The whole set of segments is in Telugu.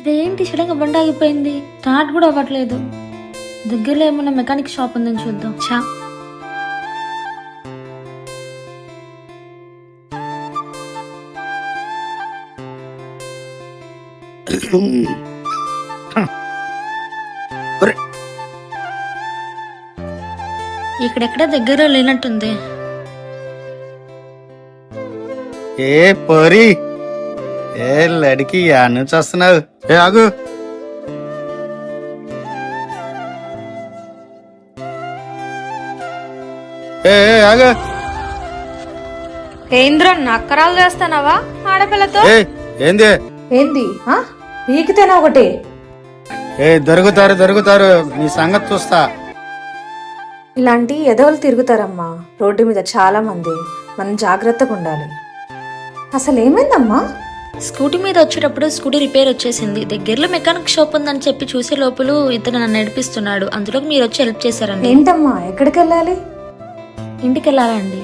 అదేంటి సడన్గా బండి ఆగిపోయింది, స్టార్ట్ కూడా అవ్వట్లేదు. దగ్గరలో ఏమన్నా మెకానిక్ షాప్ ఉందని చూద్దాం. చా ఇక్కడెక్కడ దగ్గరలో లేనట్టుంది. ఏ పోరి, ఏ లడికి నుంచి వస్తున్నావు? ఏ ఆగు. ఆగు. ఏంద్ర నక్కరాలు చేస్తానవా ఆడపిల్లతో? ఏంది ఏంది పీకితేనా ఒకటి? దొరుకుతారు నీ సంగతి చూస్తా. ఇలాంటి ఎదవలు తిరుగుతారమ్మా రోడ్డు మీద చాలా మంది, మనం జాగ్రత్తగా ఉండాలి. అసలు ఏమైందమ్మా? స్కూటీ మీద వచ్చేటప్పుడు స్కూటీ రిపేర్ వచ్చేసింది. దగ్గరలో మెకానిక్ షాప్ ఉందని చెప్పి చూసే లోపల ఇతను నన్ను నడిపిస్తున్నాడు. అందులోకి మీరు వచ్చి హెల్ప్ చేశారండి. ఏంటమ్మా ఎక్కడికి వెళ్ళాలి? ఇంటికి వెళ్ళాలండి.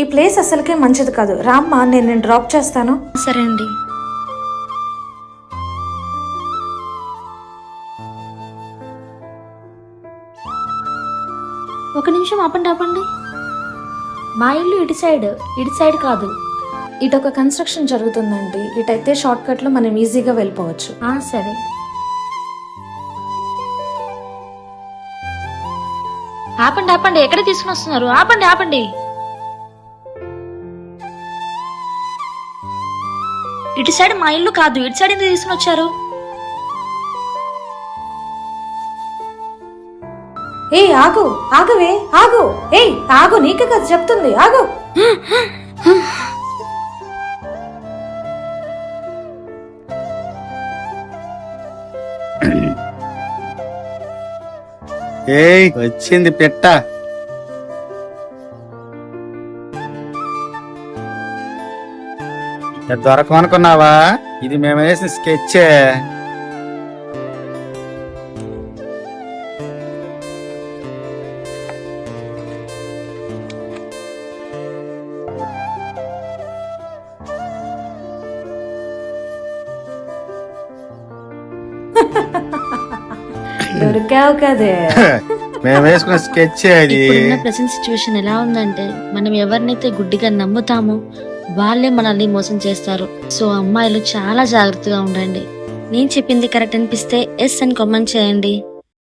ఈ ప్లేస్ అసలుకే మంచిది కాదు. రామ్మా, నేను డ్రాప్ చేస్తాను. సరే అండి. ఒక నిమిషం ఆపండి. మా ఇల్లు ఇటు సైడ్ కాదు. ఇటు ఒక కన్స్ట్రక్షన్ జరుగుతుందండి. ఇటైతే షార్ట్ కట్ లో మనం ఈజీగా వెళ్ళిపోవచ్చు. సరే. ఆపండి, ఎక్కడ తీసుకుని వస్తున్నారు? ఆపండి. ఇటు సైడ్ మా ఇల్లు కాదు, ఇటు సైడ్ ఎందుకు తీసుకుని వచ్చారు? ఆగు, నీకే కదా చెప్తుంది, ఆగు. వచ్చింది పెట్ట. దొరకమనుకున్నావా? ఇది మేము వేసిన స్కెచ్. దొరికావు కదే. మేము వేసుకున్న స్కెచ్ అది. ఇప్పుడున్న ప్రెసెంట్ సిచ్యువేషన్ ఎలా ఉందంటే, మనం ఎవరినైతే గుడ్డిగా నమ్ముతామో వాళ్ళే మనల్ని మోసం చేస్తారు. సో అమ్మాయిలు చాలా జాగ్రత్తగా ఉండండి. నేను చెప్పింది కరెక్ట్ అనిపిస్తే ఎస్ అని కామెంట్ చేయండి.